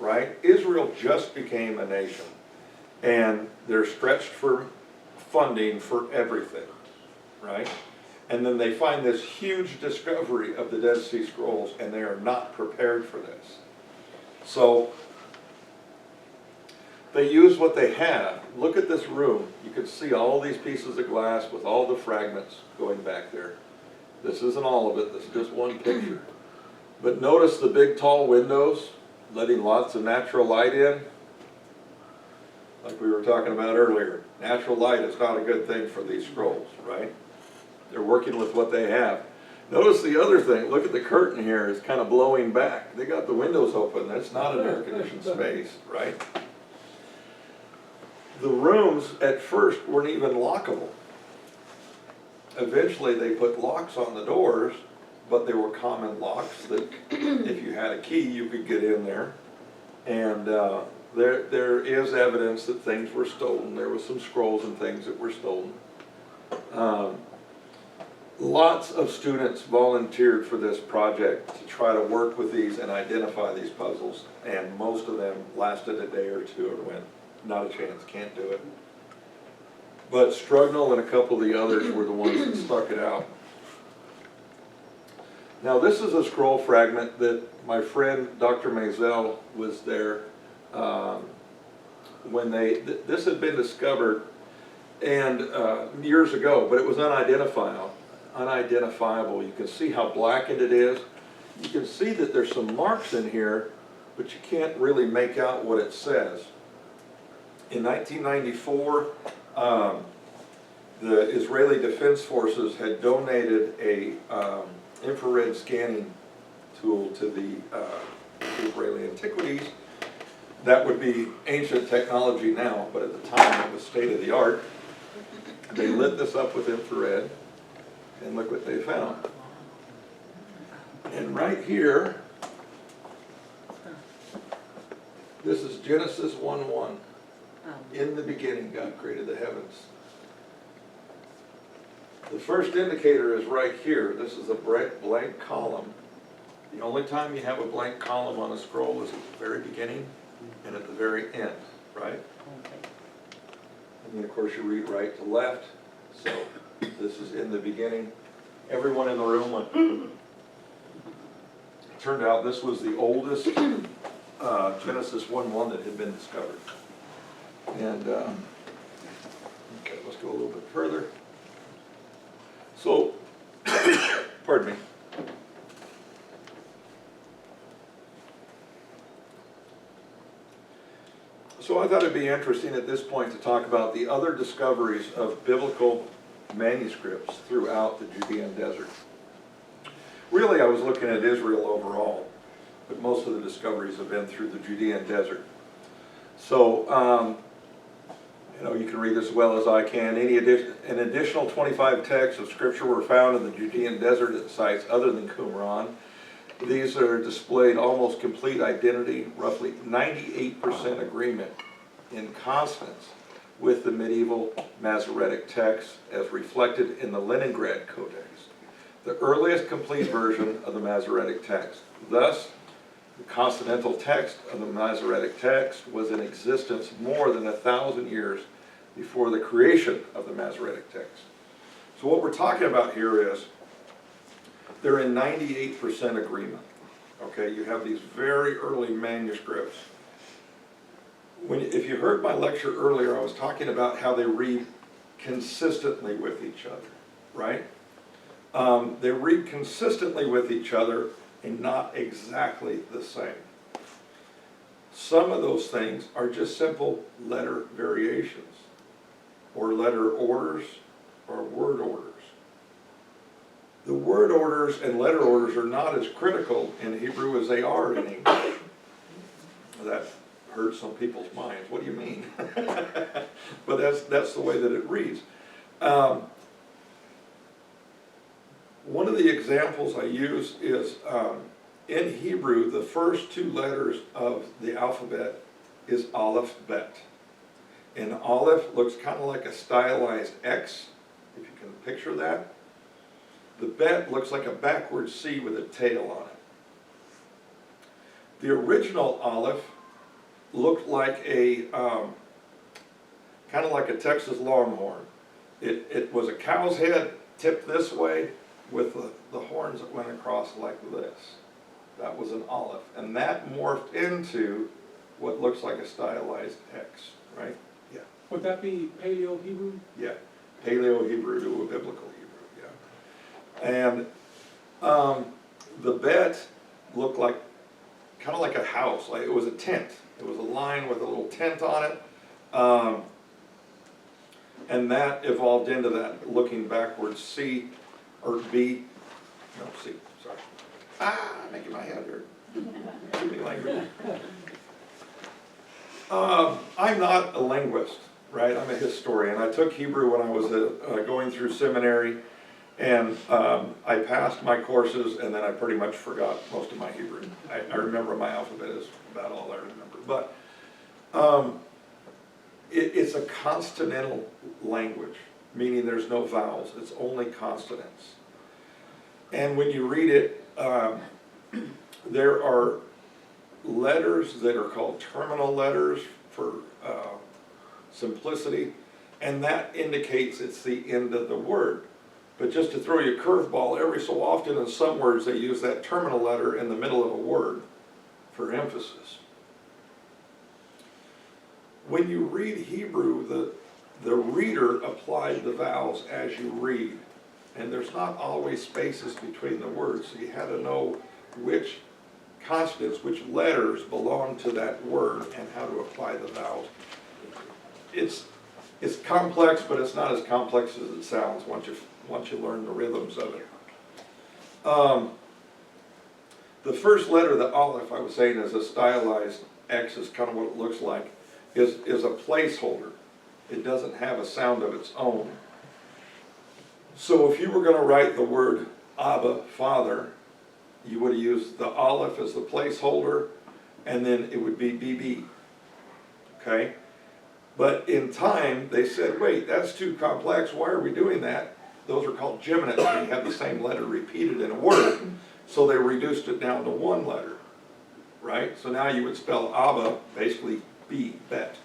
right? Israel just became a nation, and they're stretched for funding for everything, right? And then they find this huge discovery of the Dead Sea Scrolls, and they are not prepared for this. So they use what they have. Look at this room. You can see all these pieces of glass with all the fragments going back there. This isn't all of it, this is just one picture. But notice the big tall windows, letting lots of natural light in. Like we were talking about earlier, natural light is not a good thing for these scrolls, right? They're working with what they have. Notice the other thing, look at the curtain here, it's kind of blowing back. They got the windows open, that's not an air-conditioned space, right? The rooms at first weren't even lockable. Eventually they put locks on the doors, but they were common locks that if you had a key you could get in there. And there is evidence that things were stolen. There was some scrolls and things that were stolen. Lots of students volunteered for this project to try to work with these and identify these puzzles, and most of them lasted a day or two and went, not a chance, can't do it. But Strugnall and a couple of the others were the ones that stuck it out. Now this is a scroll fragment that my friend Dr. Maisel was there when this had been discovered and years ago, but it was unidentifiable. You can see how blackened it is. You can see that there's some marks in here, but you can't really make out what it says. In 1994, the Israeli Defense Forces had donated a infrared scanning tool to the Israeli Antiquities. That would be ancient technology now, but at the time it was state of the art. They lit this up with infrared, and look what they found. And right here, this is Genesis 1:1. In the beginning, God created the heavens. The first indicator is right here. This is a blank column. The only time you have a blank column on a scroll is at the very beginning and at the very end, right? And then of course you read right to left. So this is in the beginning. Everyone in the room went, it turned out this was the oldest Genesis 1:1 that had been discovered. And okay, let's go a little bit further. So, pardon me. So I thought it'd be interesting at this point to talk about the other discoveries of biblical manuscripts throughout the Judean desert. Really, I was looking at Israel overall, but most of the discoveries have been through the Judean desert. So, you can read this as well as I can. An additional 25 texts of scripture were found in the Judean desert at sites other than Qumran. These are displayed almost complete identity, roughly 98% agreement in consonance with the medieval Masoretic text as reflected in the Leningrad Codex, the earliest complete version of the Masoretic text. Thus, the consonantal text of the Masoretic text was in existence more than 1,000 years before the creation of the Masoretic text. So what we're talking about here is they're in 98% agreement. Okay, you have these very early manuscripts. If you heard my lecture earlier, I was talking about how they read consistently with each other, right? They read consistently with each other and not exactly the same. Some of those things are just simple letter variations, or letter orders, or word orders. The word orders and letter orders are not as critical in Hebrew as they are in English. That hurts some people's minds. What do you mean? But that's the way that it reads. One of the examples I use is in Hebrew, the first two letters of the alphabet is Aleph Bet. And Aleph looks kind of like a stylized X, if you can picture that. The Bet looks like a backward C with a tail on it. The original Aleph looked like a, kind of like a Texas Longhorn. It was a cow's head tipped this way with the horns that went across like this. That was an olive. And that morphed into what looks like a stylized X, right? Yeah. Would that be Paleo-Hebrew? Yeah. Paleo-Hebrew to a biblical Hebrew, yeah. And the bed looked like, kind of like a house, like it was a tent. It was a line with a little tent on it. And that evolved into that, looking backwards, C, or B, no, C, sorry. Making my head hurt. Too many languages. I'm not a linguist, right? I'm a historian. I took Hebrew when I was going through seminary, and I passed my courses, and then I pretty much forgot most of my Hebrew. I remember my alphabet is about all I remember. But it's a consonantal language, meaning there's no vowels. It's only consonants. And when you read it, there are letters that are called terminal letters for simplicity, and that indicates it's the end of the word. But just to throw you a curveball, every so often in some words they use that terminal letter in the middle of a word for emphasis. When you read Hebrew, the reader applied the vowels as you read. And there's not always spaces between the words, so you had to know which consonants, which letters belong to that word and how to apply the vowels. It's complex, but it's not as complex as it sounds once you learn the rhythms of it. The first letter, the aleph, I was saying is a stylized X, is kind of what it looks like, is a placeholder. It doesn't have a sound of its own. So if you were going to write the word Abba, Father, you would have used the aleph as the placeholder, and then it would be BB, okay? But in time, they said, wait, that's too complex, why are we doing that? Those are called geminates, when you have the same letter repeated in a word, so they reduced it down to one letter, right? So now you would spell Abba, basically B, bet.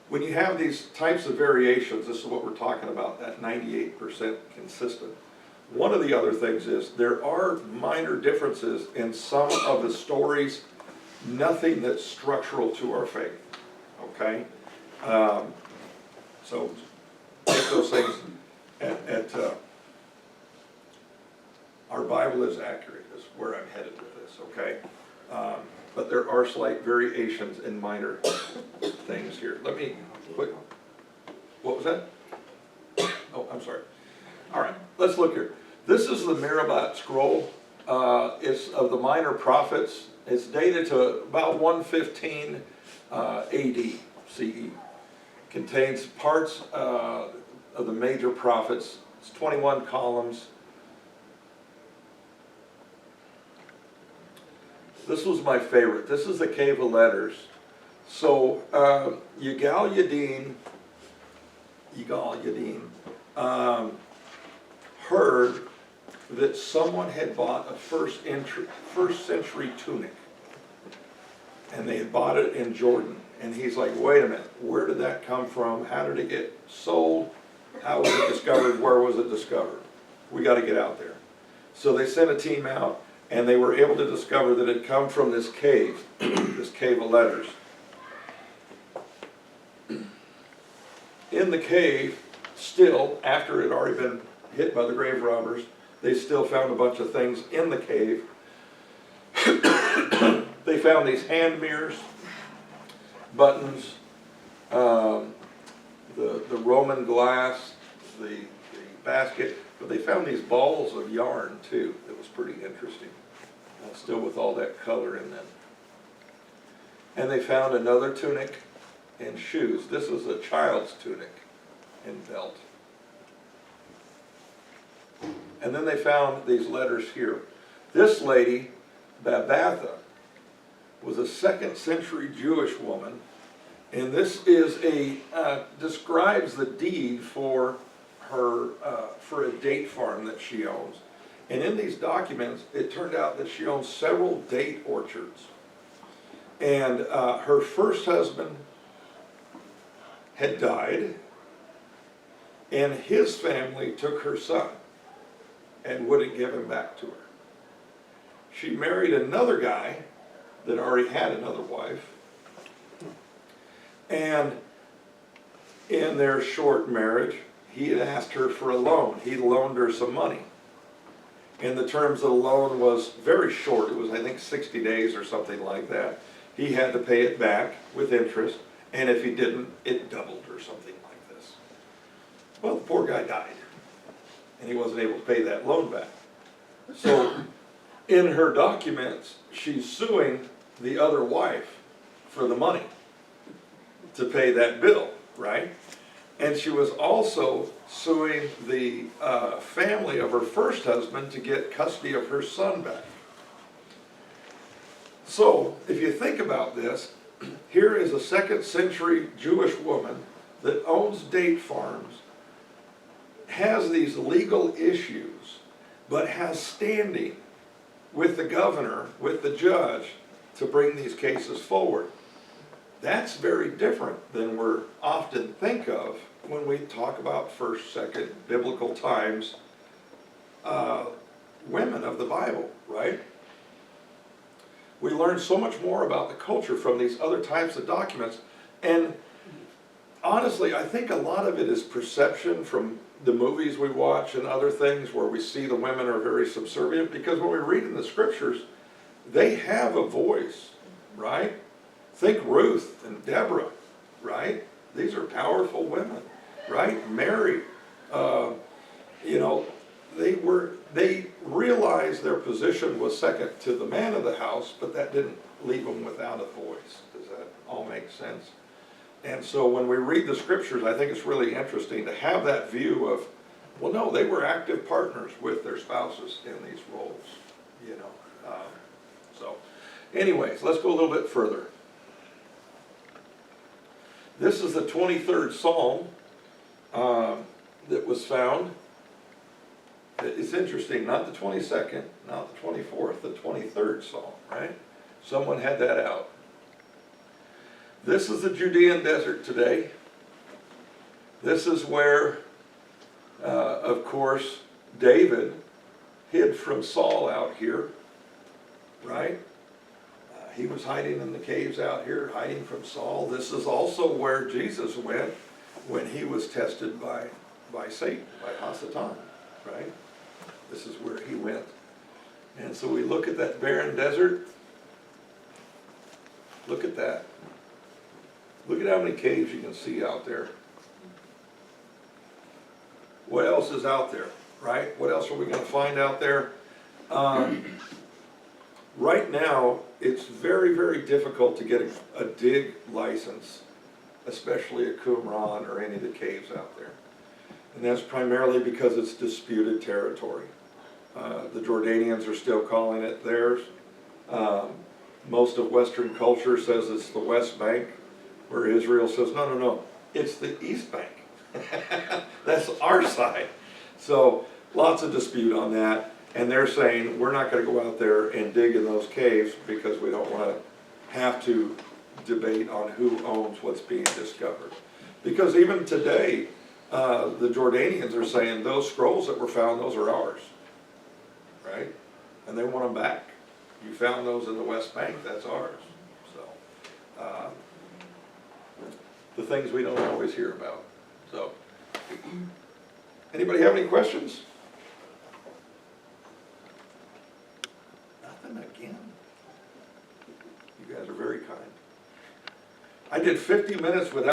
When you have these types of variations, this is what we're talking about, that 98% consistent. One of the other things is there are minor differences in some of the stories, nothing that's structural to our faith, okay? So take those things our Bible is accurate, is where I'm headed with this, okay? But there are slight variations in minor things here. Let me put, what was that? Oh, I'm sorry. All right, let's look here. This is the Merabat scroll. It's of the minor prophets. It's dated to about 115 AD, CE. Contains parts of the major prophets. It's 21 columns. This was my favorite. This is the Cave of Letters. So Yigal Yadin heard that someone had bought a first century tunic, and they had bought it in Jordan. And he's like, wait a minute, where did that come from? How did it get sold? How was it discovered? Where was it discovered? We got to get out there. So they sent a team out, and they were able to discover that it had come from this cave, this Cave of Letters. In the cave, still, after it had already been hit by the grave robbers, they still found a bunch of things in the cave. They found these hand mirrors, buttons, the Roman glass, the basket, but they found these balls of yarn too. That was pretty interesting, still with all that color in them. And they found another tunic and shoes. This is a child's tunic and belt. And then they found these letters here. This lady, Babatha, was a 2nd century Jewish woman, and this is describes the deed for her for a date farm that she owns. And in these documents, it turned out that she owns several date orchards. And her first husband had died, and his family took her son and wouldn't give him back to her. She married another guy that already had another wife, and in their short marriage, he had asked her for a loan. He loaned her some money. And the terms of the loan was very short. It was, I think, 60 days or something like that. He had to pay it back with interest, and if he didn't, it doubled or something like this. Well, the poor guy died, and he wasn't able to pay that loan back. So in her documents, she's suing the other wife for the money to pay that bill, right? And she was also suing the family of her first husband to get custody of her son back. So, if you think about this, here is a 2nd century Jewish woman that owns date farms, has these legal issues, but has standing with the governor, with the judge, to bring these cases forward. That's very different than we're often think of when we talk about first, second, biblical times, women of the Bible, right? We learn so much more about the culture from these other types of documents, and honestly, I think a lot of it is perception from the movies we watch and other things where we see the women are very subservient, because when we read in the scriptures, they have a voice, right? Think Ruth and Deborah, right? These are powerful women, right? Mary, you know, they realized their position was second to the man of the house, but that didn't leave them without a voice. Does that all make sense? And so when we read the scriptures, I think it's really interesting to have that view of, well, no, they were active partners with their spouses in these roles, you know. So anyways, let's go a little bit further. This is the 23rd Psalm that was found. It's interesting, not the 22nd, not the 24th, the 23rd Psalm, right? Someone had that out. This is the Judean desert today. This is where, of course, David hid from Saul out here, right? He was hiding in the caves out here, hiding from Saul. This is also where Jesus went when he was tested by Satan, by Hasatan, right? This is where he went. And so we look at that barren desert. Look at that. Look at how many caves you can see out there. What else is out there, right? What else are we going to find out there? Right now, it's very, very difficult to get a dig license, especially at Qumran or any of the caves out there. And that's primarily because it's disputed territory. The Jordanians are still calling it theirs. Most of Western culture says it's the West Bank, where Israel says, no, no, no, it's the East Bank. That's our side. So lots of dispute on that. And they're saying, we're not going to go out there and dig in those caves because we don't want to have to debate on who owns what's being discovered. Because even today, the Jordanians are saying those scrolls that were found, those are ours, right? And they want them back. You found those in the West Bank, that's ours. So, the things we don't always hear about. So, anybody have any questions? Nothing again? You guys are very kind. I did 50 minutes without